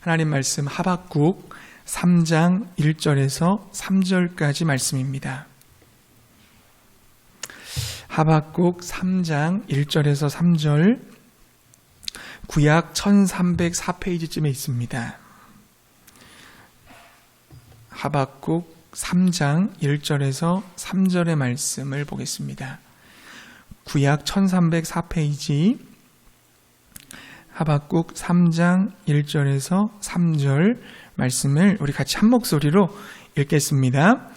하나님 말씀 하박국 3장 1절에서 3절까지 말씀입니다. 하박국 3장 1절에서 3절, 구약 1304페이지쯤에 있습니다. 하박국 3장 1절에서 3절의 말씀을 보겠습니다. 구약 1304페이지 하박국 3장 1절에서 3절 말씀을 우리 같이 한 목소리로 읽겠습니다.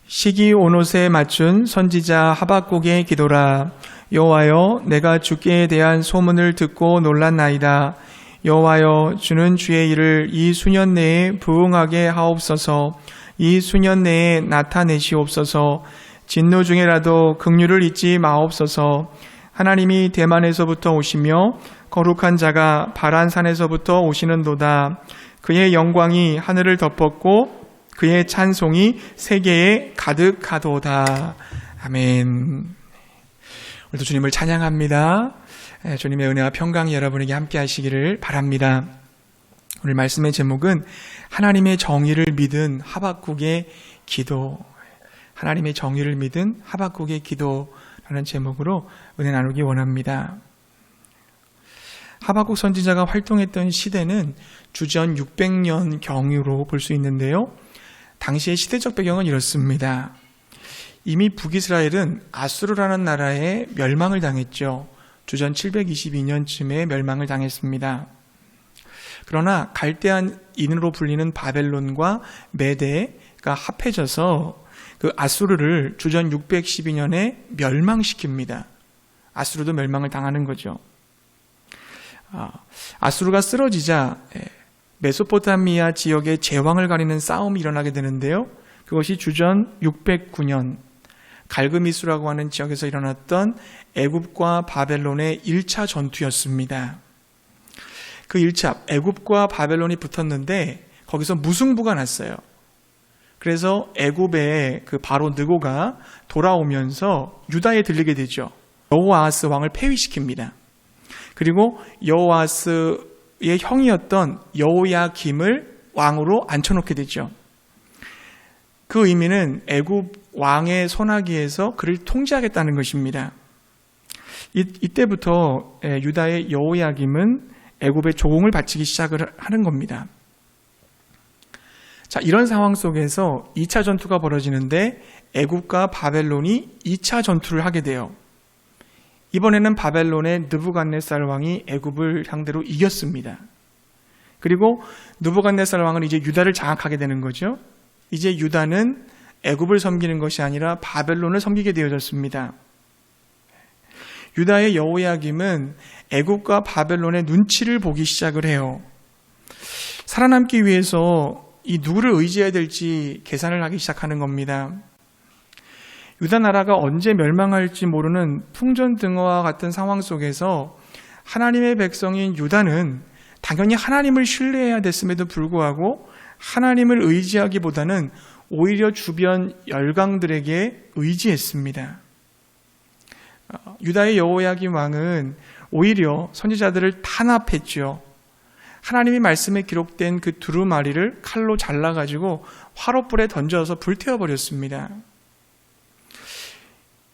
시기 온옷에 맞춘 선지자 하박국의 기도라. 여호와여, 내가 주께 대한 소문을 듣고 놀랐나이다. 여호와여, 주는 주의 일을 이 수년 내에 부응하게 하옵소서. 이 수년 내에 나타내시옵소서. 진노 중에라도 긍휼을 잊지 마옵소서. 하나님이 대만에서부터 오시며 거룩한 자가 바란산에서부터 오시는도다. 그의 영광이 하늘을 덮었고 그의 찬송이 세계에 가득하도다. 아멘. 오늘도 주님을 찬양합니다. 주님의 은혜와 평강이 여러분에게 함께 하시기를 바랍니다. 오늘 말씀의 제목은 하나님의 정의를 믿은 하박국의 기도. 하나님의 정의를 믿은 하박국의 기도라는 제목으로 은혜 나누기 원합니다. 하박국 선지자가 활동했던 시대는 주전 600년 경으로 볼 수 있는데요. 당시의 시대적 배경은 이렇습니다. 이미 북이스라엘은 아수르라는 나라에 멸망을 당했죠. 주전 722년쯤에 멸망을 당했습니다. 그러나 갈대아인으로 불리는 바벨론과 메대가 합해져서 그 아수르를 주전 612년에 멸망시킵니다. 아수르도 멸망을 당하는 거죠. 아수르가 쓰러지자 메소포타미아 지역의 제왕을 가리는 싸움이 일어나게 되는데요. 그것이 주전 609년 갈그미수라고 하는 지역에서 일어났던 애굽과 바벨론의 1차 전투였습니다. 그 1차 애굽과 바벨론이 붙었는데 거기서 무승부가 났어요. 그래서 애굽의 그 바로 느고가 돌아오면서 유다에 들리게 되죠. 여호아하스 왕을 폐위시킵니다. 그리고 여호아하스의 형이었던 여호야김을 왕으로 앉혀놓게 되죠. 그 의미는 애굽 왕의 손아귀에서 그를 통제하겠다는 것입니다. 이때부터 유다의 여호야김은 애굽의 조공을 바치기 시작을 하는 겁니다. 자, 이런 상황 속에서 2차 전투가 벌어지는데 애굽과 바벨론이 2차 전투를 하게 돼요. 이번에는 바벨론의 느부갓네살 왕이 애굽을 상대로 이겼습니다. 그리고 느부갓네살 왕은 이제 유다를 장악하게 되는 거죠. 이제 유다는 애굽을 섬기는 것이 아니라 바벨론을 섬기게 되어졌습니다. 유다의 여호야김은 애굽과 바벨론의 눈치를 보기 시작을 해요. 살아남기 위해서 이 누구를 의지해야 될지 계산을 하기 시작하는 겁니다. 유다 나라가 언제 멸망할지 모르는 풍전등화와 같은 상황 속에서 하나님의 백성인 유다는 당연히 하나님을 신뢰해야 됐음에도 불구하고 하나님을 의지하기보다는 오히려 주변 열강들에게 의지했습니다. 유다의 여호야김 왕은 오히려 선지자들을 탄압했죠. 하나님의 말씀에 기록된 그 두루마리를 칼로 잘라가지고 화롯불에 던져서 불태워버렸습니다.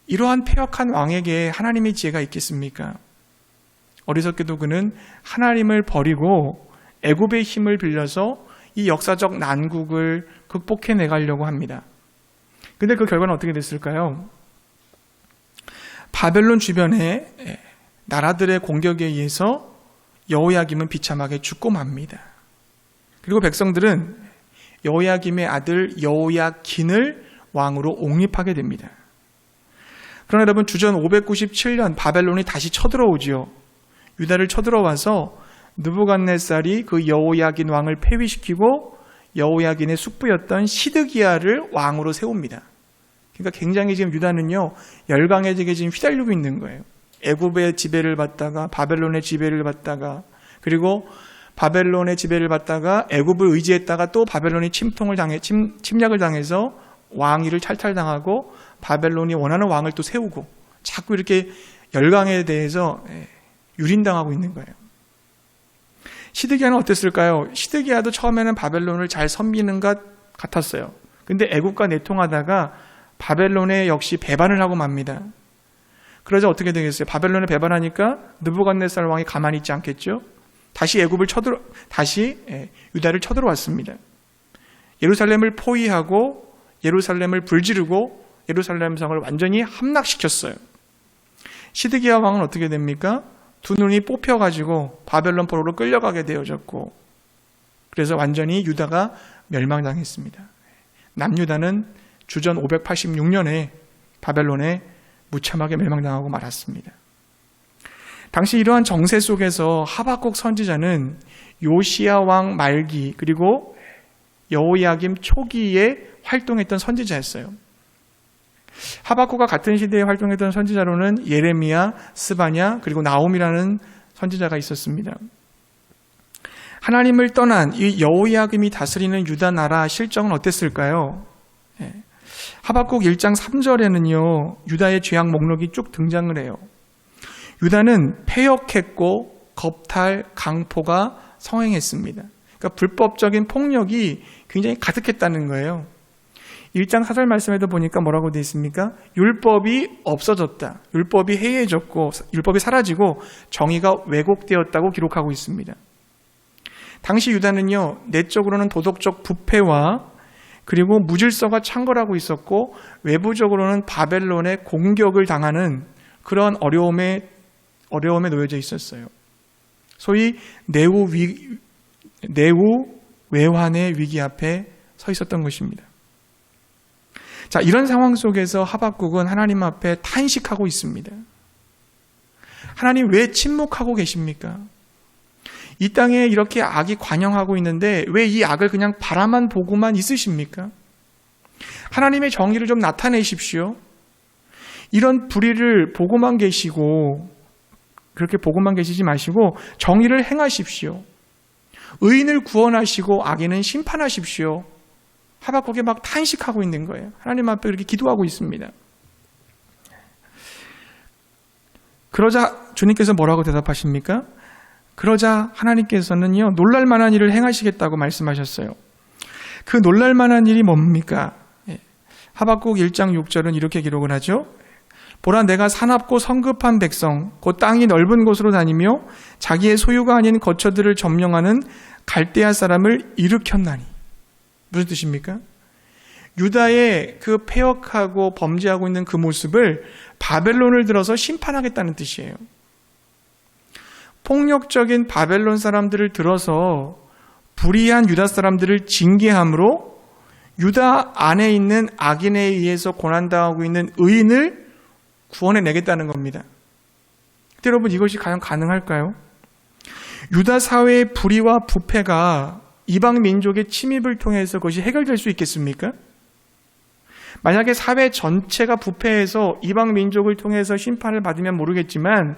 이러한 패역한 왕에게 하나님의 지혜가 있겠습니까? 어리석게도 그는 하나님을 버리고 애굽의 힘을 빌려서 이 역사적 난국을 극복해 내가려고 합니다. 근데 그 결과는 어떻게 됐을까요? 바벨론 주변의 나라들의 공격에 의해서 여호야김은 비참하게 죽고 맙니다. 그리고 백성들은 여호야김의 아들 여호야긴을 왕으로 옹립하게 됩니다. 그러나 여러분, 주전 597년 바벨론이 다시 쳐들어오지요. 유다를 쳐들어와서 느부갓네살이 그 여호야긴 왕을 폐위시키고 여호야긴의 숙부였던 시드기야를 왕으로 세웁니다. 그러니까 굉장히 지금 유다는요, 열강에게 지금 휘달리고 있는 거예요. 애굽의 지배를 받다가 바벨론의 지배를 받다가, 그리고 바벨론의 지배를 받다가 애굽을 의지했다가 또 바벨론이 침략을 당해서 왕위를 탈탈당하고 바벨론이 원하는 왕을 또 세우고, 자꾸 이렇게 열강에 대해서 유린당하고 있는 거예요. 시드기야는 어땠을까요? 시드기야도 처음에는 바벨론을 잘 섬기는 것 같았어요. 근데 애국과 내통하다가 바벨론에 역시 배반을 하고 맙니다. 그러자 어떻게 되겠어요? 바벨론에 배반하니까 느부갓네살 왕이 가만히 있지 않겠죠? 다시 유다를 쳐들어왔습니다. 예루살렘을 포위하고 예루살렘을 불지르고 예루살렘 성을 완전히 함락시켰어요. 시드기야 왕은 어떻게 됩니까? 두 눈이 뽑혀가지고 바벨론 포로로 끌려가게 되어졌고, 그래서 완전히 유다가 멸망당했습니다. 남유다는 주전 586년에 바벨론에 무참하게 멸망당하고 말았습니다. 당시 이러한 정세 속에서 하박국 선지자는 요시야 왕 말기 그리고 여호야김 초기에 활동했던 선지자였어요. 하박국과 같은 시대에 활동했던 선지자로는 예레미야, 스바냐 그리고 나홈이라는 선지자가 있었습니다. 하나님을 떠난 이 여호야김이 다스리는 유다 나라 실정은 어땠을까요? 하박국 1장 3절에는요, 유다의 죄악 목록이 쭉 등장을 해요. 유다는 패역했고 겁탈, 강포가 성행했습니다. 그러니까 불법적인 폭력이 굉장히 가득했다는 거예요. 1장 4절 말씀에도 보니까 뭐라고 되어 있습니까? 율법이 없어졌다. 율법이 해이해졌고 율법이 사라지고 정의가 왜곡되었다고 기록하고 있습니다. 당시 유다는요, 내적으로는 도덕적 부패와 그리고 무질서가 창궐하고 있었고 외부적으로는 바벨론의 공격을 당하는 그런 어려움에 놓여져 있었어요. 소위 내후 외환의 위기 앞에 서 있었던 것입니다. 자, 이런 상황 속에서 하박국은 하나님 앞에 탄식하고 있습니다. 하나님 왜 침묵하고 계십니까? 이 땅에 이렇게 악이 관영하고 있는데 왜 이 악을 그냥 바라만 보고만 있으십니까? 하나님의 정의를 좀 나타내십시오. 이런 불의를 보고만 계시고 그렇게 보고만 계시지 마시고 정의를 행하십시오. 의인을 구원하시고 악인은 심판하십시오. 하박국이 막 탄식하고 있는 거예요. 하나님 앞에 그렇게 기도하고 있습니다. 그러자 주님께서 뭐라고 대답하십니까? 그러자 하나님께서는요, 놀랄만한 일을 행하시겠다고 말씀하셨어요. 그 놀랄만한 일이 뭡니까? 하박국 1장 6절은 이렇게 기록을 하죠. 보라, 내가 사납고 성급한 백성, 곧 땅이 넓은 곳으로 다니며 자기의 소유가 아닌 거처들을 점령하는 갈대아 사람을 일으켰나니. 무슨 뜻입니까? 유다의 그 패역하고 범죄하고 있는 그 모습을 바벨론을 들어서 심판하겠다는 뜻이에요. 폭력적인 바벨론 사람들을 들어서 불의한 유다 사람들을 징계함으로 유다 안에 있는 악인에 의해서 고난당하고 있는 의인을 구원해내겠다는 겁니다. 근데 여러분, 이것이 과연 가능할까요? 유다 사회의 불의와 부패가 이방 민족의 침입을 통해서 그것이 해결될 수 있겠습니까? 만약에 사회 전체가 부패해서 이방 민족을 통해서 심판을 받으면 모르겠지만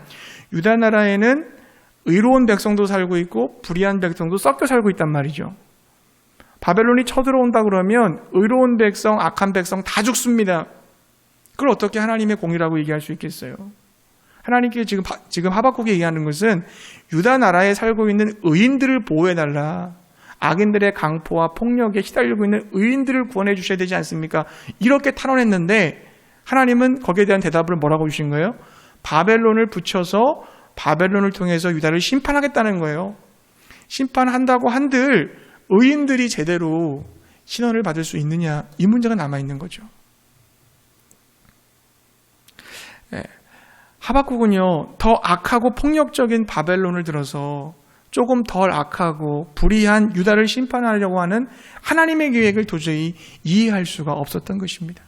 유다 나라에는 의로운 백성도 살고 있고 불의한 백성도 섞여 살고 있단 말이죠. 바벨론이 쳐들어온다 그러면 의로운 백성, 악한 백성 다 죽습니다. 그걸 어떻게 하나님의 공의라고 얘기할 수 있겠어요? 하나님께 지금 하박국이 얘기하는 것은 유다 나라에 살고 있는 의인들을 보호해달라. 악인들의 강포와 폭력에 시달리고 있는 의인들을 구원해 주셔야 되지 않습니까? 이렇게 탄원했는데 하나님은 거기에 대한 대답을 뭐라고 주신 거예요? 바벨론을 붙여서 바벨론을 통해서 유다를 심판하겠다는 거예요. 심판한다고 한들 의인들이 제대로 신원을 받을 수 있느냐, 이 문제가 남아있는 거죠. 하박국은요, 더 악하고 폭력적인 바벨론을 들어서 조금 덜 악하고 불의한 유다를 심판하려고 하는 하나님의 계획을 도저히 이해할 수가 없었던 것입니다.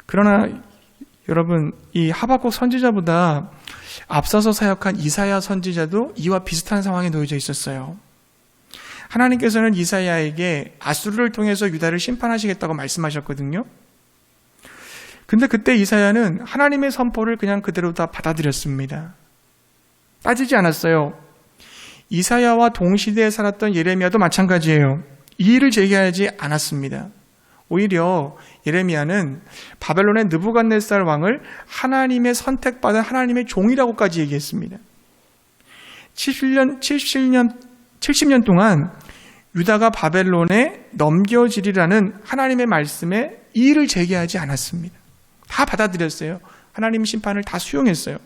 그러나 여러분, 이 하박국 선지자보다 앞서서 사역한 이사야 선지자도 이와 비슷한 상황에 놓여져 있었어요. 하나님께서는 이사야에게 아수르를 통해서 유다를 심판하시겠다고 말씀하셨거든요. 근데 그때 이사야는 하나님의 선포를 그냥 그대로 다 받아들였습니다. 따지지 않았어요. 이사야와 동시대에 살았던 예레미야도 마찬가지예요. 이의를 제기하지 않았습니다. 오히려 예레미야는 바벨론의 느부갓네살 왕을 하나님의 선택받은 하나님의 종이라고까지 얘기했습니다. 70년 동안 유다가 바벨론에 넘겨지리라는 하나님의 말씀에 이의를 제기하지 않았습니다. 다 받아들였어요. 하나님 심판을 다 수용했어요.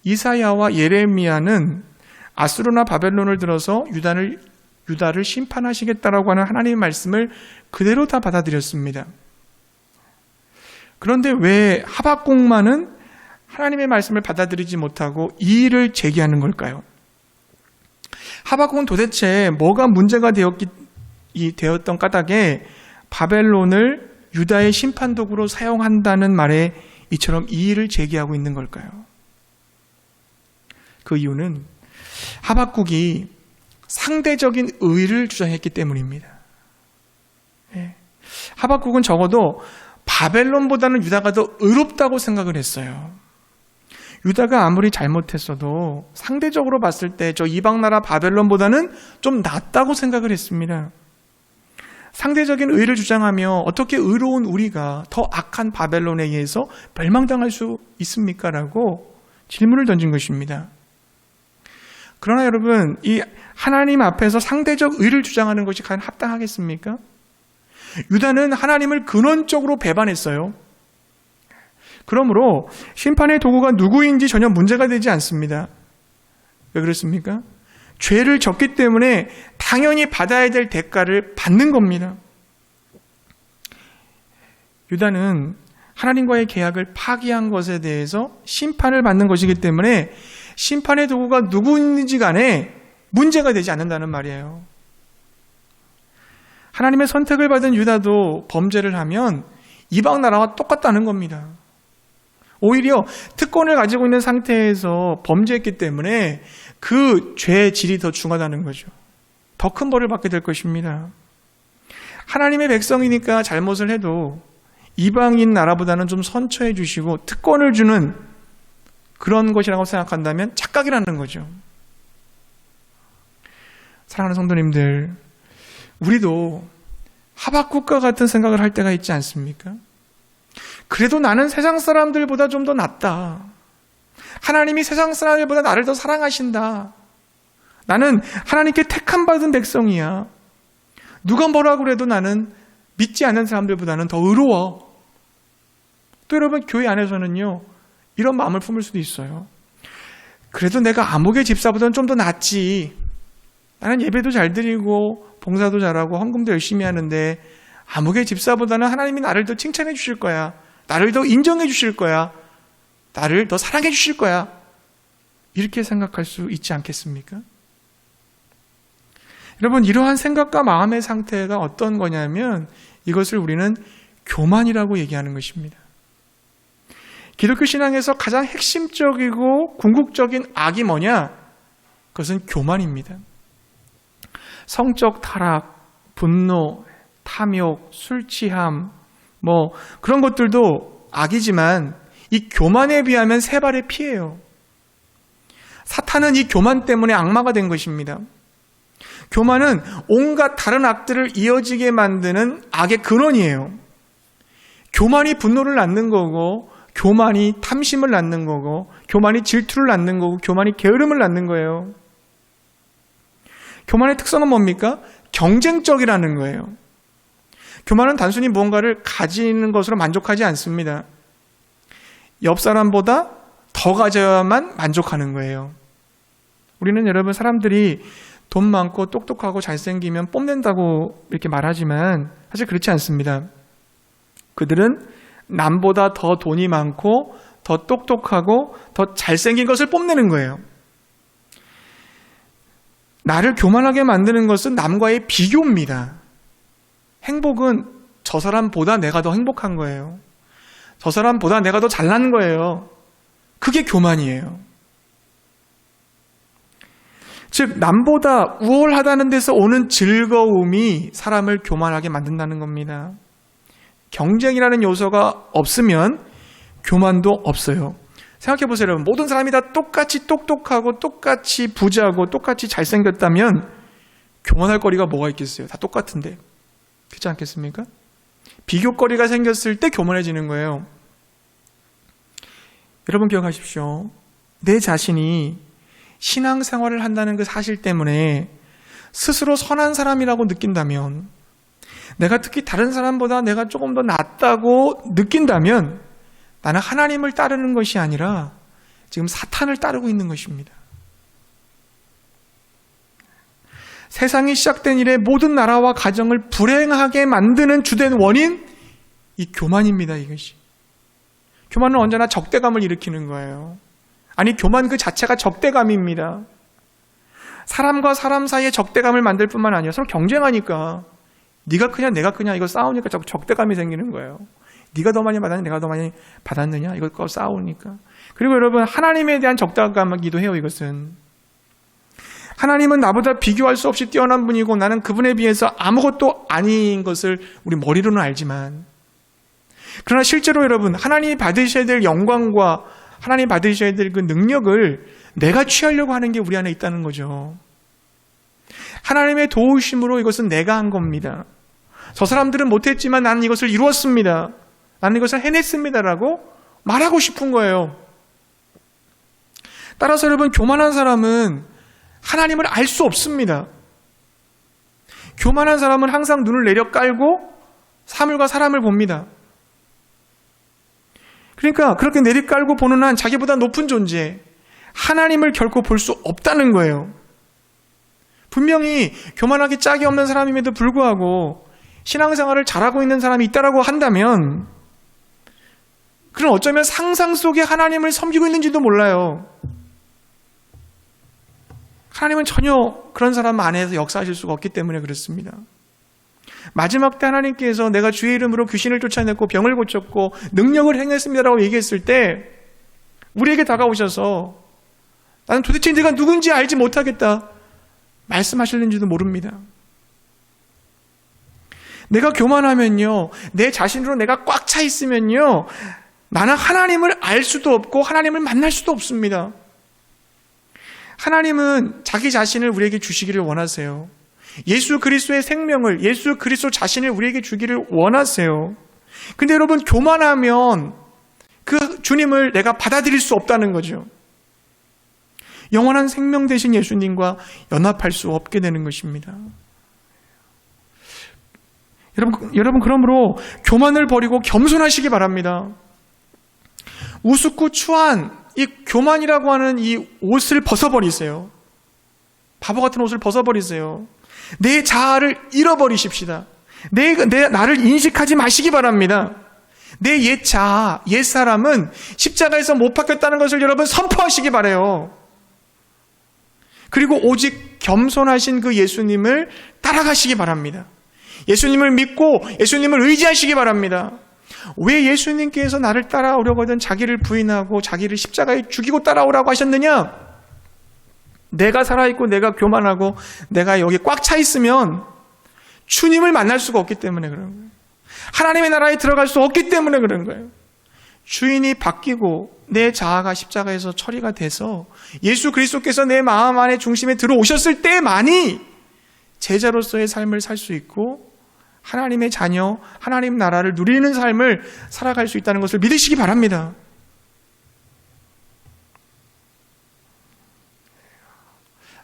이사야와 예레미야는 아수르나 바벨론을 들어서 유다를 심판하시겠다라고 하는 하나님의 말씀을 그대로 다 받아들였습니다. 그런데 왜 하박국만은 하나님의 말씀을 받아들이지 못하고 이의를 제기하는 걸까요? 하박국은 도대체 뭐가 문제가 되었던 까닭에 바벨론을 유다의 심판도구로 사용한다는 말에 이처럼 이의를 제기하고 있는 걸까요? 그 이유는 하박국이 상대적인 의를 주장했기 때문입니다. 하박국은 적어도 바벨론보다는 유다가 더 의롭다고 생각을 했어요. 유다가 아무리 잘못했어도 상대적으로 봤을 때 저 이방 나라 바벨론보다는 좀 낫다고 생각을 했습니다. 상대적인 의를 주장하며 어떻게 의로운 우리가 더 악한 바벨론에 의해서 멸망당할 수 있습니까? 라고 질문을 던진 것입니다. 그러나 여러분, 이 하나님 앞에서 상대적 의를 주장하는 것이 과연 합당하겠습니까? 유다는 하나님을 근원적으로 배반했어요. 그러므로 심판의 도구가 누구인지 전혀 문제가 되지 않습니다. 왜 그렇습니까? 죄를 졌기 때문에 당연히 받아야 될 대가를 받는 겁니다. 유다는 하나님과의 계약을 파기한 것에 대해서 심판을 받는 것이기 때문에 심판의 도구가 누구인지 간에 문제가 되지 않는다는 말이에요. 하나님의 선택을 받은 유다도 범죄를 하면 이방 나라와 똑같다는 겁니다. 오히려 특권을 가지고 있는 상태에서 범죄했기 때문에 그 죄의 질이 더 중하다는 거죠. 더 큰 벌을 받게 될 것입니다. 하나님의 백성이니까 잘못을 해도 이방인 나라보다는 좀 선처해 주시고 특권을 주는 그런 것이라고 생각한다면 착각이라는 거죠. 사랑하는 성도님들, 우리도 하박국과 같은 생각을 할 때가 있지 않습니까? 그래도 나는 세상 사람들보다 좀 더 낫다. 하나님이 세상 사람들보다 나를 더 사랑하신다. 나는 하나님께 택함 받은 백성이야. 누가 뭐라 그래도 나는 믿지 않는 사람들보다는 더 의로워. 또 여러분, 교회 안에서는요, 이런 마음을 품을 수도 있어요. 그래도 내가 아무개 집사보다는 좀 더 낫지. 나는 예배도 잘 드리고 봉사도 잘하고 헌금도 열심히 하는데 아무개 집사보다는 하나님이 나를 더 칭찬해 주실 거야. 나를 더 인정해 주실 거야. 나를 더 사랑해 주실 거야. 이렇게 생각할 수 있지 않겠습니까? 여러분, 이러한 생각과 마음의 상태가 어떤 거냐면 이것을 우리는 교만이라고 얘기하는 것입니다. 기독교 신앙에서 가장 핵심적이고 궁극적인 악이 뭐냐? 그것은 교만입니다. 성적 타락, 분노, 탐욕, 술 취함, 그런 것들도 악이지만 이 교만에 비하면 세 발의 피예요. 사탄은 이 교만 때문에 악마가 된 것입니다. 교만은 온갖 다른 악들을 이어지게 만드는 악의 근원이에요. 교만이 분노를 낳는 거고, 교만이 탐심을 낳는 거고, 교만이 질투를 낳는 거고, 교만이 게으름을 낳는 거예요. 교만의 특성은 뭡니까? 경쟁적이라는 거예요. 교만은 단순히 무언가를 가지는 것으로 만족하지 않습니다. 옆 사람보다 더 가져야만 만족하는 거예요. 우리는 여러분, 사람들이 돈 많고 똑똑하고 잘생기면 뽐낸다고 이렇게 말하지만 사실 그렇지 않습니다. 그들은 남보다 더 돈이 많고 더 똑똑하고 더 잘생긴 것을 뽐내는 거예요. 나를 교만하게 만드는 것은 남과의 비교입니다. 행복은 저 사람보다 내가 더 행복한 거예요. 저 사람보다 내가 더 잘난 거예요. 그게 교만이에요. 즉, 남보다 우월하다는 데서 오는 즐거움이 사람을 교만하게 만든다는 겁니다. 경쟁이라는 요소가 없으면 교만도 없어요. 생각해 보세요, 여러분. 모든 사람이 다 똑같이 똑똑하고 똑같이 부자고 똑같이 잘생겼다면 교만할 거리가 뭐가 있겠어요? 다 똑같은데. 그렇지 않겠습니까? 비교거리가 생겼을 때 교만해지는 거예요. 여러분 기억하십시오. 내 자신이 신앙생활을 한다는 그 사실 때문에 스스로 선한 사람이라고 느낀다면, 내가 특히 다른 사람보다 내가 조금 더 낫다고 느낀다면 나는 하나님을 따르는 것이 아니라 지금 사탄을 따르고 있는 것입니다. 세상이 시작된 이래 모든 나라와 가정을 불행하게 만드는 주된 원인, 이 교만입니다. 이것이. 교만은 언제나 적대감을 일으키는 거예요. 아니, 교만 그 자체가 적대감입니다. 사람과 사람 사이에 적대감을 만들 뿐만 아니라 서로 경쟁하니까, 네가 크냐 내가 크냐 이거 싸우니까 자꾸 적대감이 생기는 거예요. 네가 더 많이 받았느냐 내가 더 많이 받았느냐 이거 싸우니까. 그리고 여러분, 하나님에 대한 적대감이기도 해요. 이것은 하나님은 나보다 비교할 수 없이 뛰어난 분이고 나는 그분에 비해서 아무것도 아닌 것을 우리 머리로는 알지만, 그러나 실제로 여러분, 하나님이 받으셔야 될 영광과 하나님 받으셔야 될 그 능력을 내가 취하려고 하는 게 우리 안에 있다는 거죠. 하나님의 도우심으로 이것은 내가 한 겁니다. 저 사람들은 못했지만 나는 이것을 이루었습니다. 나는 이것을 해냈습니다라고 말하고 싶은 거예요. 따라서 여러분, 교만한 사람은 하나님을 알 수 없습니다. 교만한 사람은 항상 눈을 내려 깔고 사물과 사람을 봅니다. 그러니까 그렇게 내리 깔고 보는 한 자기보다 높은 존재, 하나님을 결코 볼 수 없다는 거예요. 분명히 교만하기 짝이 없는 사람임에도 불구하고 신앙생활을 잘하고 있는 사람이 있다라고 한다면, 그럼 어쩌면 상상 속에 하나님을 섬기고 있는지도 몰라요. 하나님은 전혀 그런 사람 안에서 역사하실 수가 없기 때문에 그렇습니다. 마지막 때 하나님께서 내가 주의 이름으로 귀신을 쫓아냈고 병을 고쳤고 능력을 행했습니다라고 얘기했을 때 우리에게 다가오셔서 나는 도대체 네가 누군지 알지 못하겠다 말씀하실는지도 모릅니다. 내가 교만하면요, 내 자신으로 내가 꽉 차 있으면요, 나는 하나님을 알 수도 없고 하나님을 만날 수도 없습니다. 하나님은 자기 자신을 우리에게 주시기를 원하세요. 예수 그리스도의 생명을, 예수 그리스도 자신을 우리에게 주기를 원하세요. 근데 여러분, 교만하면 그 주님을 내가 받아들일 수 없다는 거죠. 영원한 생명 되신 예수님과 연합할 수 없게 되는 것입니다. 여러분 그러므로 교만을 버리고 겸손하시기 바랍니다. 우습고 추한 이 교만이라고 하는 이 옷을 벗어버리세요. 바보 같은 옷을 벗어버리세요. 내 자아를 잃어버리십시다. 나를 인식하지 마시기 바랍니다. 내 옛 자아, 옛 사람은 십자가에서 못 박혔다는 것을 여러분 선포하시기 바라요. 그리고 오직 겸손하신 그 예수님을 따라가시기 바랍니다. 예수님을 믿고 예수님을 의지하시기 바랍니다. 왜 예수님께서 나를 따라오려거든 자기를 부인하고 자기를 십자가에 죽이고 따라오라고 하셨느냐? 내가 살아있고 내가 교만하고 내가 여기 꽉 차 있으면 주님을 만날 수가 없기 때문에 그런 거예요. 하나님의 나라에 들어갈 수 없기 때문에 그런 거예요. 주인이 바뀌고 내 자아가 십자가에서 처리가 돼서 예수 그리스도께서 내 마음 안에 중심에 들어오셨을 때만이 제자로서의 삶을 살 수 있고 하나님의 자녀, 하나님 나라를 누리는 삶을 살아갈 수 있다는 것을 믿으시기 바랍니다.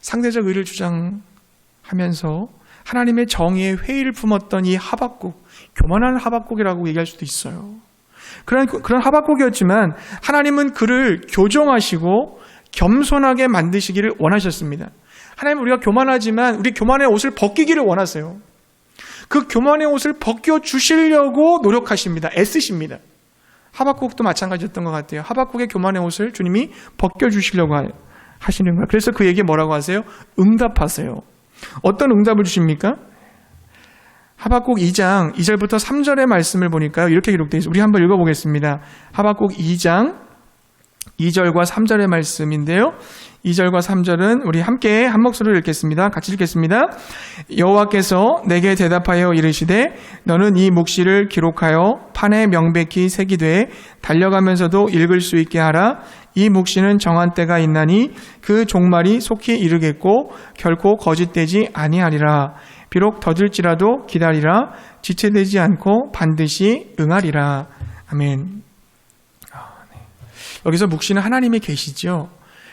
상대적 의를 주장하면서 하나님의 정의의 회의를 품었던 이 하박국, 교만한 하박국이라고 얘기할 수도 있어요. 그런 하박국이었지만 하나님은 그를 교정하시고 겸손하게 만드시기를 원하셨습니다. 하나님은 우리가 교만하지만 우리 교만의 옷을 벗기기를 원하세요. 그 교만의 옷을 벗겨주시려고 노력하십니다. 애쓰십니다. 하박국도 마찬가지였던 것 같아요. 하박국의 교만의 옷을 주님이 벗겨주시려고 하시는 거예요. 그래서 그 얘기에 뭐라고 하세요? 응답하세요. 어떤 응답을 주십니까? 하박국 2장 2절부터 3절의 말씀을 보니까 이렇게 기록되어 있어요. 우리 한번 읽어보겠습니다. 하박국 2장 2절과 3절의 말씀인데요. 2절과 3절은 우리 함께 한 목소리로 읽겠습니다. 같이 읽겠습니다. 여호와께서 내게 대답하여 이르시되 너는 이 묵시를 기록하여 판에 명백히 새기되 달려가면서도 읽을 수 있게 하라. 이 묵시는 정한 때가 있나니 그 종말이 속히 이르겠고 결코 거짓되지 아니하리라. 비록 더딜지라도 기다리라. 지체되지 않고 반드시 응하리라. 아멘. 여기서 묵시는 하나님이 계시죠.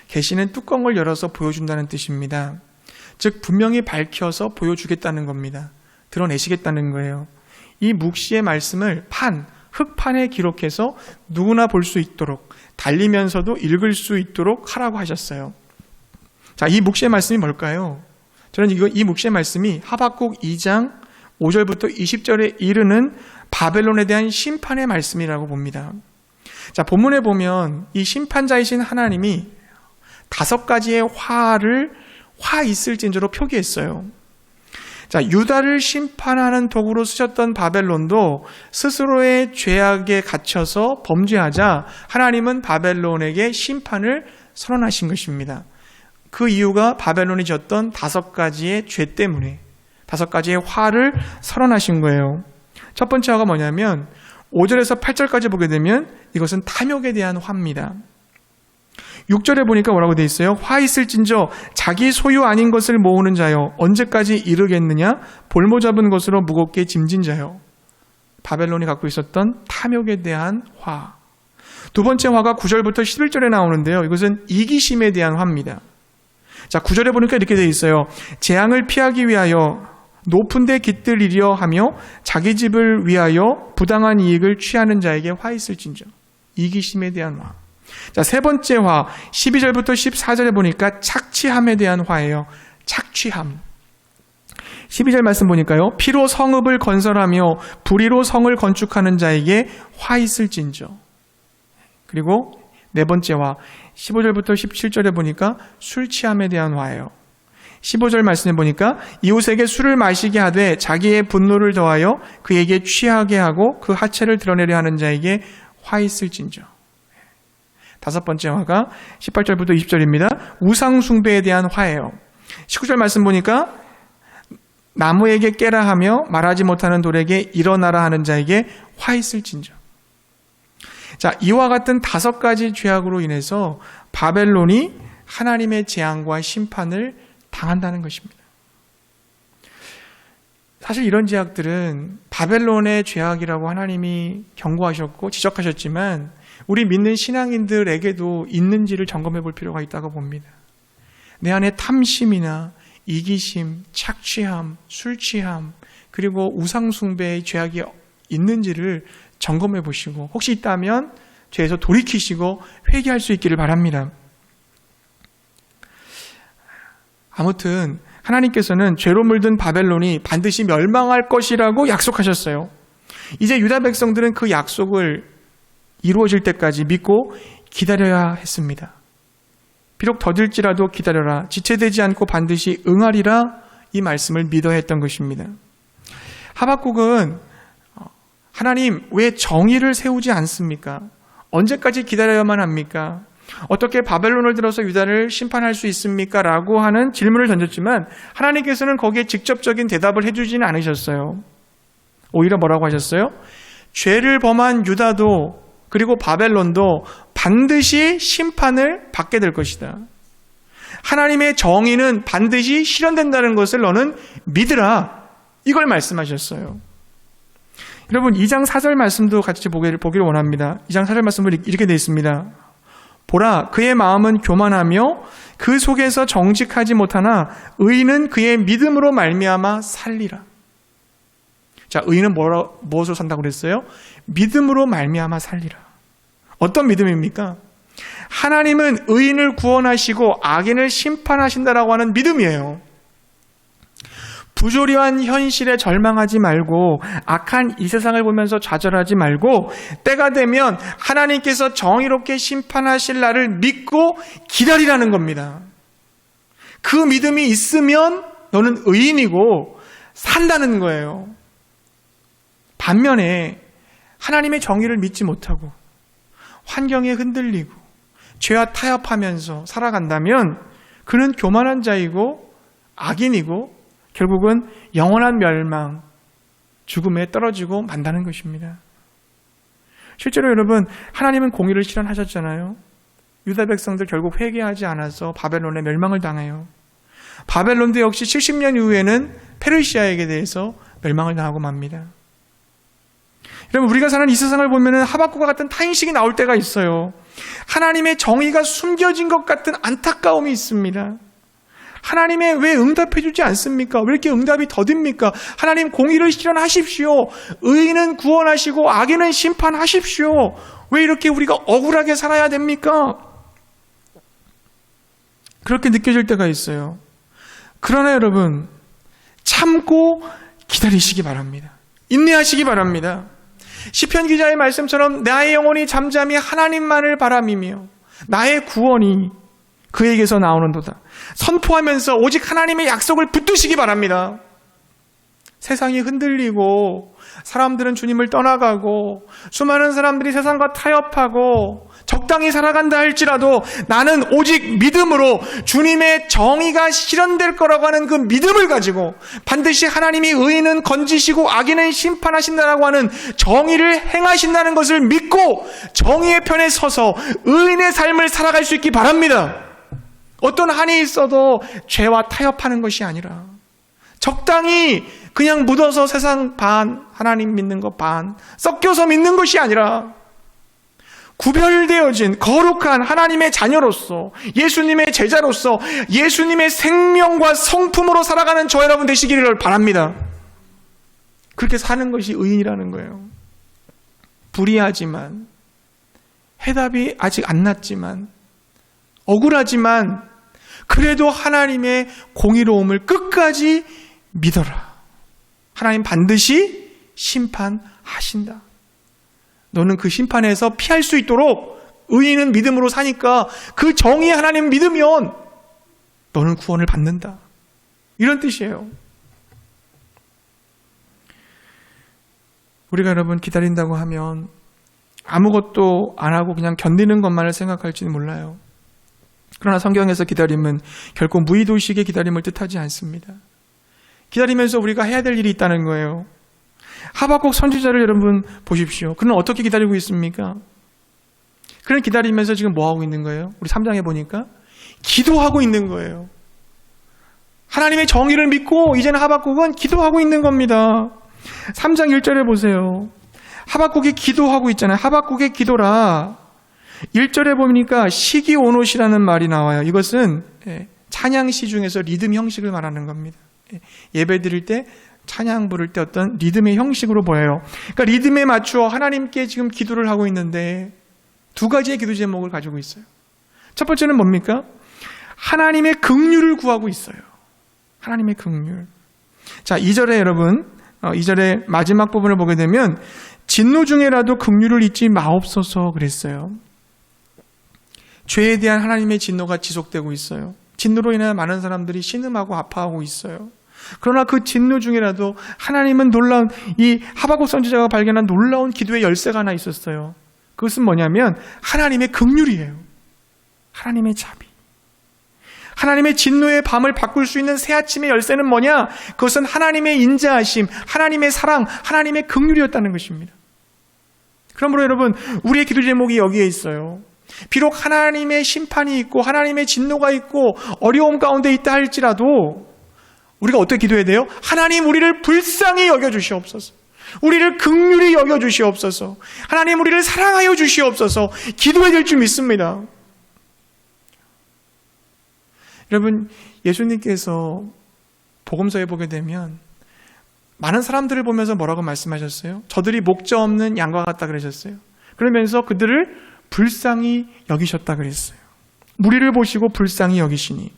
계시는 뚜껑을 열어서 보여준다는 뜻입니다. 즉 분명히 밝혀서 보여주겠다는 겁니다. 드러내시겠다는 거예요. 이 묵시의 말씀을 흙판에 기록해서 누구나 볼 수 있도록, 달리면서도 읽을 수 있도록 하라고 하셨어요. 자, 이 묵시의 말씀이 뭘까요? 저는 이 묵시의 말씀이 하박국 2장 5절부터 20절에 이르는 바벨론에 대한 심판의 말씀이라고 봅니다. 자, 본문에 보면 이 심판자이신 하나님이 5가지의 화 있을진저로 표기했어요. 자, 유다를 심판하는 도구로 쓰셨던 바벨론도 스스로의 죄악에 갇혀서 범죄하자 하나님은 바벨론에게 심판을 선언하신 것입니다. 그 이유가 바벨론이 졌던 5가지의 죄 때문에 5가지의 화를 선언하신 거예요. 첫 번째 화가 뭐냐면 5절에서 8절까지 보게 되면 이것은 탐욕에 대한 화입니다. 6절에 보니까 뭐라고 되어 있어요? 화 있을진저 자기 소유 아닌 것을 모으는 자여 언제까지 이르겠느냐? 볼모 잡은 것으로 무겁게 짐진 자여. 바벨론이 갖고 있었던 탐욕에 대한 화. 두 번째 화가 9절부터 11절에 나오는데요. 이것은 이기심에 대한 화입니다. 자, 9절에 보니까 이렇게 되어 있어요. 재앙을 피하기 위하여 높은 데 깃들이려 하며 자기 집을 위하여 부당한 이익을 취하는 자에게 화 있을진저. 이기심에 대한 화. 자, 세 번째 화 12절부터 14절에 보니까 착취함에 대한 화예요. 착취함. 12절 말씀 보니까요. 피로 성읍을 건설하며 불의로 성을 건축하는 자에게 화 있을진저. 그리고 네 번째 화 15절부터 17절에 보니까 술 취함에 대한 화예요. 15절 말씀에 보니까 이웃에게 술을 마시게 하되 자기의 분노를 더하여 그에게 취하게 하고 그 하체를 드러내려 하는 자에게 화 있을진저. 다섯 번째 화가 18절부터 20절입니다. 우상 숭배에 대한 화예요. 19절 말씀 보니까 나무에게 깨라 하며 말하지 못하는 돌에게 일어나라 하는 자에게 화 있을진저. 자, 이와 같은 5가지 죄악으로 인해서 바벨론이 하나님의 재앙과 심판을 당한다는 것입니다. 사실 이런 죄악들은 바벨론의 죄악이라고 하나님이 경고하셨고 지적하셨지만 우리 믿는 신앙인들에게도 있는지를 점검해 볼 필요가 있다고 봅니다. 내 안에 탐심이나 이기심, 착취함, 술취함, 그리고 우상숭배의 죄악이 있는지를 점검해 보시고 혹시 있다면 죄에서 돌이키시고 회개할 수 있기를 바랍니다. 아무튼 하나님께서는 죄로 물든 바벨론이 반드시 멸망할 것이라고 약속하셨어요. 이제 유다 백성들은 그 약속을 이루어질 때까지 믿고 기다려야 했습니다. 비록 더딜지라도 기다려라. 지체되지 않고 반드시 응하리라. 이 말씀을 믿어야 했던 것입니다. 하박국은 하나님 왜 정의를 세우지 않습니까? 언제까지 기다려야만 합니까? 어떻게 바벨론을 들어서 유다를 심판할 수 있습니까? 라고 하는 질문을 던졌지만 하나님께서는 거기에 직접적인 대답을 해주지는 않으셨어요. 오히려 뭐라고 하셨어요? 죄를 범한 유다도 그리고 바벨론도 반드시 심판을 받게 될 것이다. 하나님의 정의는 반드시 실현된다는 것을 너는 믿으라. 이걸 말씀하셨어요. 여러분 2장 4절 말씀도 같이 보기를 원합니다. 2장 4절 말씀은 이렇게 되어 있습니다. 보라, 그의 마음은 교만하며 그 속에서 정직하지 못하나 의인은 그의 믿음으로 말미암아 살리라. 자, 의인은 무엇으로 산다고 그랬어요? 믿음으로 말미암아 살리라. 어떤 믿음입니까? 하나님은 의인을 구원하시고 악인을 심판하신다라고 하는 믿음이에요. 부조리한 현실에 절망하지 말고 악한 이 세상을 보면서 좌절하지 말고 때가 되면 하나님께서 정의롭게 심판하실 날을 믿고 기다리라는 겁니다. 그 믿음이 있으면 너는 의인이고 산다는 거예요. 반면에 하나님의 정의를 믿지 못하고 환경에 흔들리고 죄와 타협하면서 살아간다면 그는 교만한 자이고 악인이고 결국은 영원한 멸망, 죽음에 떨어지고 만다는 것입니다. 실제로 여러분, 하나님은 공의를 실현하셨잖아요. 유다 백성들 결국 회개하지 않아서 바벨론에 멸망을 당해요. 바벨론도 역시 70년 이후에는 페르시아에게 대해서 멸망을 당하고 맙니다. 여러분, 우리가 사는 이 세상을 보면 하박국과 같은 타인식이 나올 때가 있어요. 하나님의 정의가 숨겨진 것 같은 안타까움이 있습니다. 하나님의 왜 응답해 주지 않습니까? 왜 이렇게 응답이 더딥니까? 하나님 공의를 실현하십시오. 의인은 구원하시고 악인은 심판하십시오. 왜 이렇게 우리가 억울하게 살아야 됩니까? 그렇게 느껴질 때가 있어요. 그러나 여러분, 참고 기다리시기 바랍니다. 인내하시기 바랍니다. 시편 기자의 말씀처럼 나의 영혼이 잠잠히 하나님만을 바라미며 나의 구원이 그에게서 나오는도다. 선포하면서 오직 하나님의 약속을 붙드시기 바랍니다. 세상이 흔들리고 사람들은 주님을 떠나가고 수많은 사람들이 세상과 타협하고 적당히 살아간다 할지라도 나는 오직 믿음으로 주님의 정의가 실현될 거라고 하는 그 믿음을 가지고 반드시 하나님이 의인은 건지시고 악인은 심판하신다라고 하는 정의를 행하신다는 것을 믿고 정의의 편에 서서 의인의 삶을 살아갈 수 있기 바랍니다. 어떤 한이 있어도 죄와 타협하는 것이 아니라 적당히 그냥 묻어서 세상 반, 하나님 믿는 거 반, 섞여서 믿는 것이 아니라 구별되어진 거룩한 하나님의 자녀로서 예수님의 제자로서 예수님의 생명과 성품으로 살아가는 저 여러분 되시기를 바랍니다. 그렇게 사는 것이 의인이라는 거예요. 불의하지만 해답이 아직 안 났지만 억울하지만 그래도 하나님의 공의로움을 끝까지 믿어라. 하나님 반드시 심판하신다. 너는 그 심판에서 피할 수 있도록 의인은 믿음으로 사니까 그 정의의 하나님 믿으면 너는 구원을 받는다. 이런 뜻이에요. 우리가 여러분 기다린다고 하면 아무것도 안 하고 그냥 견디는 것만을 생각할지는 몰라요. 그러나 성경에서 기다림은 결코 무의도식의 기다림을 뜻하지 않습니다. 기다리면서 우리가 해야 될 일이 있다는 거예요. 하박국 선지자를 여러분 보십시오. 그는 어떻게 기다리고 있습니까? 그는 기다리면서 지금 뭐 하고 있는 거예요? 우리 3장에 보니까 기도하고 있는 거예요. 하나님의 정의를 믿고 이제는 하박국은 기도하고 있는 겁니다. 3장 1절에 보세요. 하박국이 기도하고 있잖아요. 하박국의 기도라 1절에 보니까 시기오노시라는 말이 나와요. 이것은 찬양시 중에서 리듬 형식을 말하는 겁니다. 예배 드릴 때 찬양 부를 때 어떤 리듬의 형식으로 보여요. 그러니까 리듬에 맞추어 하나님께 지금 기도를 하고 있는데 두 가지의 기도 제목을 가지고 있어요. 첫 번째는 뭡니까? 하나님의 긍휼을 구하고 있어요. 하나님의 긍휼. 자, 2절에 여러분 2절의 마지막 부분을 보게 되면 진노 중에라도 긍휼을 잊지 마옵소서 그랬어요. 죄에 대한 하나님의 진노가 지속되고 있어요. 진노로 인해 많은 사람들이 신음하고 아파하고 있어요. 그러나 그 진노 중에라도 하나님은 놀라운 이 하박국 선지자가 발견한 놀라운 기도의 열쇠가 하나 있었어요. 그것은 뭐냐면 하나님의 긍휼이에요. 하나님의 자비. 하나님의 진노의 밤을 바꿀 수 있는 새아침의 열쇠는 뭐냐? 그것은 하나님의 인자하심, 하나님의 사랑, 하나님의 긍휼이었다는 것입니다. 그러므로 여러분 우리의 기도 제목이 여기에 있어요. 비록 하나님의 심판이 있고 하나님의 진노가 있고 어려움 가운데 있다 할지라도 우리가 어떻게 기도해야 돼요? 하나님 우리를 불쌍히 여겨주시옵소서. 우리를 긍휼히 여겨주시옵소서. 하나님 우리를 사랑하여 주시옵소서. 기도해야 될 줄 믿습니다. 여러분 예수님께서 복음서에 보게 되면 많은 사람들을 보면서 뭐라고 말씀하셨어요? 저들이 목자 없는 양과 같다 그러셨어요. 그러면서 그들을 불쌍히 여기셨다 그랬어요. 우리를 보시고 불쌍히 여기시니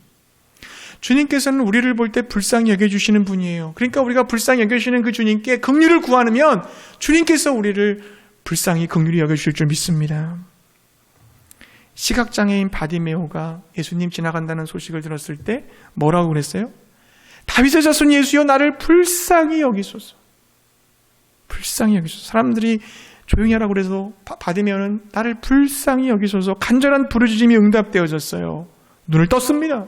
주님께서는 우리를 볼 때 불쌍히 여겨주시는 분이에요. 그러니까 우리가 불쌍히 여겨주시는 그 주님께 긍휼을 구하면 주님께서 우리를 불쌍히 긍휼히 여겨주실 줄 믿습니다. 시각장애인 바디메오가 예수님 지나간다는 소식을 들었을 때 뭐라고 그랬어요? 다윗의 자손 예수여 나를 불쌍히 여기소서. 불쌍히 여기소서. 사람들이 조용히 하라고 그래서 바디메오는 나를 불쌍히 여기소서 간절한 부르짖음이 응답되어졌어요. 눈을 떴습니다.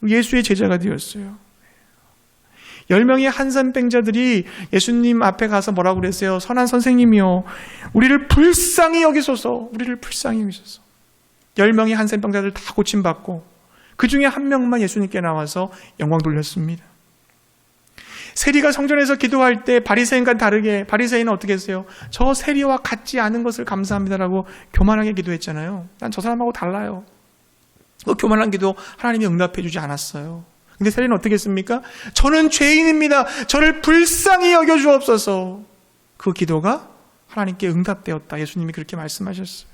예수의 제자가 되었어요. 10명의 한산병자들이 예수님 앞에 가서 뭐라고 그랬어요? 선한 선생님이요 우리를 불쌍히 여기소서. 우리를 불쌍히 여기소서. 10명의 한산병자들 다 고침받고 그 중에 한 명만 예수님께 나와서 영광 돌렸습니다. 세리가 성전에서 기도할 때 바리새인과 다르게 바리새인은 어떻게 했어요? 저 세리와 같지 않은 것을 감사합니다라고 교만하게 기도했잖아요. 난 저 사람하고 달라요. 그 교만한 기도 하나님이 응답해 주지 않았어요. 근데 세리는 어떻게 했습니까? 저는 죄인입니다. 저를 불쌍히 여겨주옵소서. 그 기도가 하나님께 응답되었다. 예수님이 그렇게 말씀하셨어요.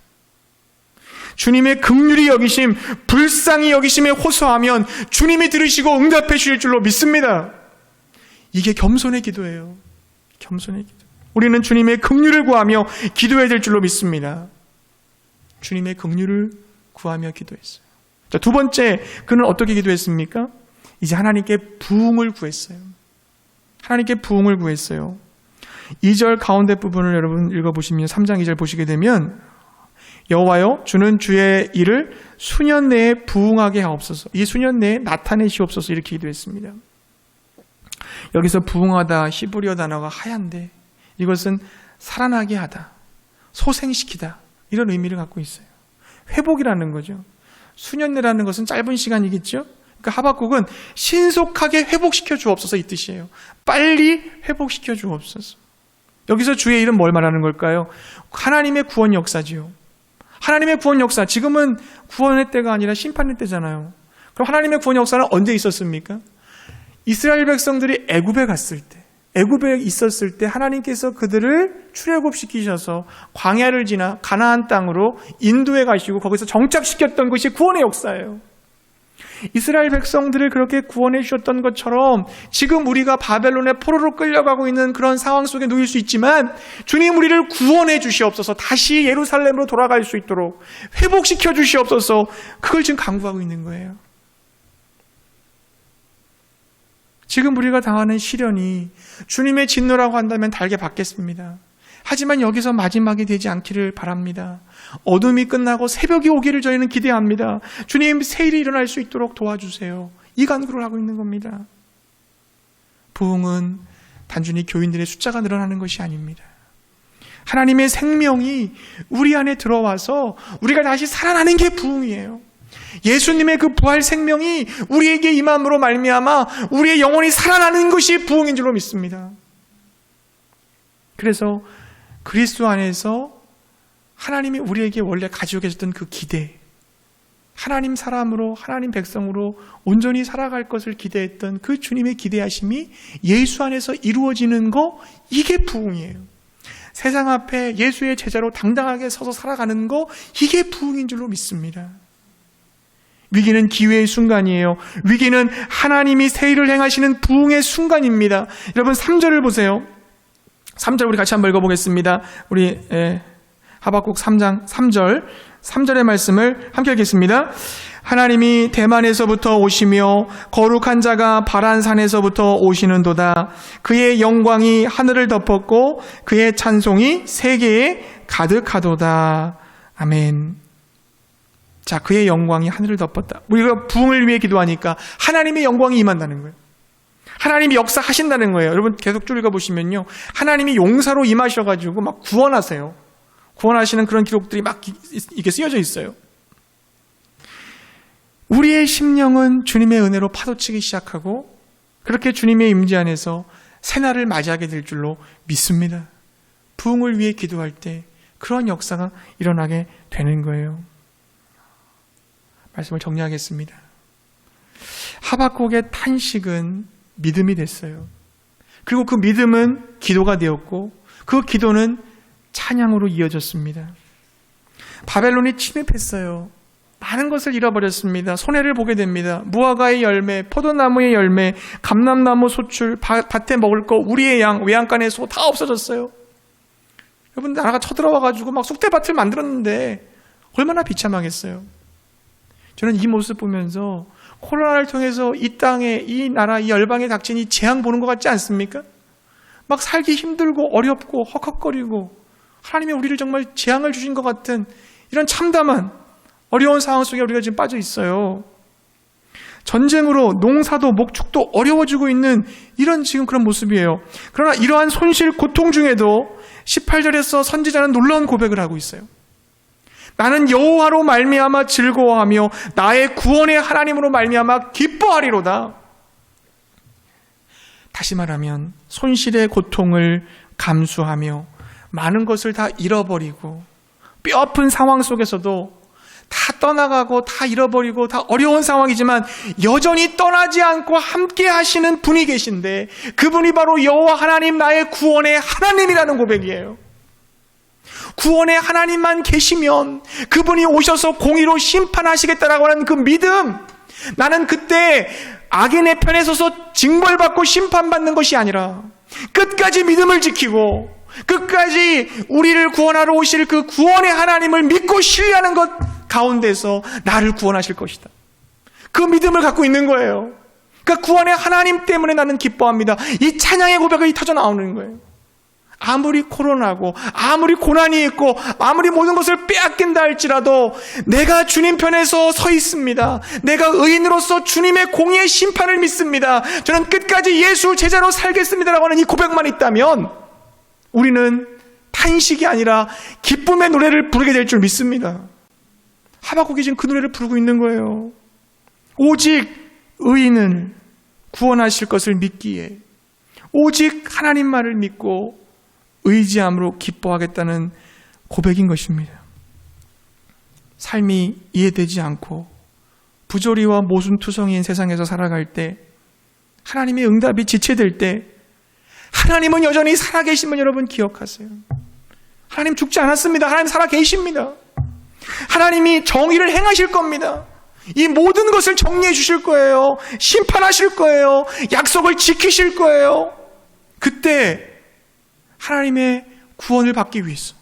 주님의 긍휼히 여기심, 불쌍히 여기심에 호소하면 주님이 들으시고 응답해 주실 줄로 믿습니다. 이게 겸손의 기도예요. 겸손의 기도. 우리는 주님의 긍휼을 구하며 기도해야 될 줄로 믿습니다. 주님의 긍휼을 구하며 기도했어요. 자, 두 번째, 그는 어떻게 기도했습니까? 이제 하나님께 부흥을 구했어요. 하나님께 부흥을 구했어요. 2절 가운데 부분을 여러분 읽어보시면 3장 2절 보시게 되면 여호와여 주는 주의 일을 수년 내에 부흥하게 하옵소서. 이 수년 내에 나타내시옵소서. 이렇게 기도했습니다. 여기서 부흥하다 히브리어 단어가 하얀데 이것은 살아나게 하다, 소생시키다 이런 의미를 갖고 있어요. 회복이라는 거죠. 수년 내라는 것은 짧은 시간이겠죠. 그러니까 하박국은 신속하게 회복시켜 주옵소서 이 뜻이에요. 빨리 회복시켜 주옵소서. 여기서 주의 일은 뭘 말하는 걸까요? 하나님의 구원 역사지요. 하나님의 구원 역사, 지금은 구원의 때가 아니라 심판의 때잖아요. 그럼 하나님의 구원 역사는 언제 있었습니까? 이스라엘 백성들이 애굽에 갔을 때, 애굽에 있었을 때 하나님께서 그들을 출애굽시키셔서 광야를 지나 가나안 땅으로 인도해 가시고 거기서 정착시켰던 것이 구원의 역사예요. 이스라엘 백성들을 그렇게 구원해 주셨던 것처럼 지금 우리가 바벨론의 포로로 끌려가고 있는 그런 상황 속에 놓일 수 있지만 주님 우리를 구원해 주시옵소서. 다시 예루살렘으로 돌아갈 수 있도록 회복시켜 주시옵소서. 그걸 지금 간구하고 있는 거예요. 지금 우리가 당하는 시련이 주님의 진노라고 한다면 달게 받겠습니다. 하지만 여기서 마지막이 되지 않기를 바랍니다. 어둠이 끝나고 새벽이 오기를 저희는 기대합니다. 주님 세일이 일어날 수 있도록 도와주세요. 이 간구를 하고 있는 겁니다. 부흥은 단순히 교인들의 숫자가 늘어나는 것이 아닙니다. 하나님의 생명이 우리 안에 들어와서 우리가 다시 살아나는 게 부흥이에요. 예수님의 그 부활 생명이 우리에게 임함으로 말미암아 우리의 영혼이 살아나는 것이 부흥인 줄로 믿습니다. 그래서 그리스도 안에서 하나님이 우리에게 원래 가지고 계셨던 그 기대, 하나님 사람으로 하나님 백성으로 온전히 살아갈 것을 기대했던 그 주님의 기대하심이 예수 안에서 이루어지는 거, 이게 부흥이에요. 세상 앞에 예수의 제자로 당당하게 서서 살아가는 거, 이게 부흥인 줄로 믿습니다. 위기는 기회의 순간이에요. 위기는 하나님이 세일을 행하시는 부흥의 순간입니다. 여러분 3절을 보세요. 3절 우리 같이 한번 읽어보겠습니다. 우리 하박국 3장 3절의 말씀을 함께 읽겠습니다. 하나님이 대만에서부터 오시며 거룩한 자가 바란 산에서부터 오시는도다. 그의 영광이 하늘을 덮었고 그의 찬송이 세계에 가득하도다. 아멘. 자, 그의 영광이 하늘을 덮었다. 우리가 부흥을 위해 기도하니까 하나님의 영광이 임한다는 거예요. 하나님이 역사하신다는 거예요. 여러분 계속 쭉 읽어보시면요. 하나님이 용사로 임하셔가지고 막 구원하세요. 구원하시는 그런 기록들이 막 이게 쓰여져 있어요. 우리의 심령은 주님의 은혜로 파도치기 시작하고 그렇게 주님의 임재 안에서 새날을 맞이하게 될 줄로 믿습니다. 부흥을 위해 기도할 때 그런 역사가 일어나게 되는 거예요. 말씀을 정리하겠습니다. 하박국의 탄식은 믿음이 됐어요. 그리고 그 믿음은 기도가 되었고 그 기도는 찬양으로 이어졌습니다. 바벨론이 침입했어요. 많은 것을 잃어버렸습니다. 손해를 보게 됩니다. 무화과의 열매, 포도나무의 열매, 감람나무 소출, 밭에 먹을 거, 우리의 양, 외양간의 소 다 없어졌어요. 여러분 나라가 쳐들어와가지고 막 쑥대밭을 만들었는데 얼마나 비참하겠어요. 저는 이 모습 보면서 코로나를 통해서 이 땅에, 이 나라, 이 열방에 닥친 이 재앙 보는 것 같지 않습니까? 막 살기 힘들고 어렵고 헉헉거리고 하나님이 우리를 정말 재앙을 주신 것 같은 이런 참담한 어려운 상황 속에 우리가 지금 빠져 있어요. 전쟁으로 농사도 목축도 어려워지고 있는 이런 지금 그런 모습이에요. 그러나 이러한 손실 고통 중에도 18절에서 선지자는 놀라운 고백을 하고 있어요. 나는 여호와로 말미암아 즐거워하며 나의 구원의 하나님으로 말미암아 기뻐하리로다. 다시 말하면 손실의 고통을 감수하며 많은 것을 다 잃어버리고 뼈아픈 상황 속에서도 다 떠나가고 다 잃어버리고 다 어려운 상황이지만 여전히 떠나지 않고 함께 하시는 분이 계신데 그분이 바로 여호와 하나님 나의 구원의 하나님이라는 고백이에요. 구원의 하나님만 계시면 그분이 오셔서 공의로 심판하시겠다라고 하는 그 믿음, 나는 그때 악인의 편에 서서 징벌받고 심판받는 것이 아니라 끝까지 믿음을 지키고 끝까지 우리를 구원하러 오실 그 구원의 하나님을 믿고 신뢰하는 것 가운데서 나를 구원하실 것이다. 그 믿음을 갖고 있는 거예요. 그러니까 구원의 하나님 때문에 나는 기뻐합니다. 이 찬양의 고백이 터져 나오는 거예요. 아무리 코로나고 아무리 고난이 있고 아무리 모든 것을 빼앗긴다 할지라도 내가 주님 편에서 서 있습니다. 내가 의인으로서 주님의 공의의 심판을 믿습니다. 저는 끝까지 예수 제자로 살겠습니다라고 하는 이 고백만 있다면 우리는 탄식이 아니라 기쁨의 노래를 부르게 될 줄 믿습니다. 하박국이 지금 그 노래를 부르고 있는 거예요. 오직 의인을 구원하실 것을 믿기에 오직 하나님 말을 믿고 의지함으로 기뻐하겠다는 고백인 것입니다. 삶이 이해되지 않고 부조리와 모순투성이인 세상에서 살아갈 때 하나님의 응답이 지체될 때 하나님은 여전히 살아계심을 여러분 기억하세요. 하나님 죽지 않았습니다. 하나님 살아계십니다. 하나님이 정의를 행하실 겁니다. 이 모든 것을 정리해 주실 거예요. 심판하실 거예요. 약속을 지키실 거예요. 그때 하나님의 구원을 받기 위해서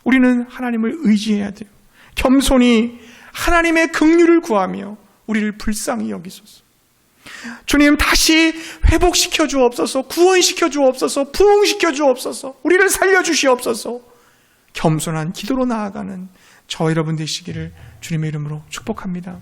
우리는 하나님을 의지해야 돼요. 겸손히 하나님의 긍휼을 구하며 우리를 불쌍히 여기소서. 주님 다시 회복시켜 주옵소서. 구원시켜 주옵소서. 부흥시켜 주옵소서. 우리를 살려주시옵소서. 겸손한 기도로 나아가는 저 여러분 되시기를 주님의 이름으로 축복합니다.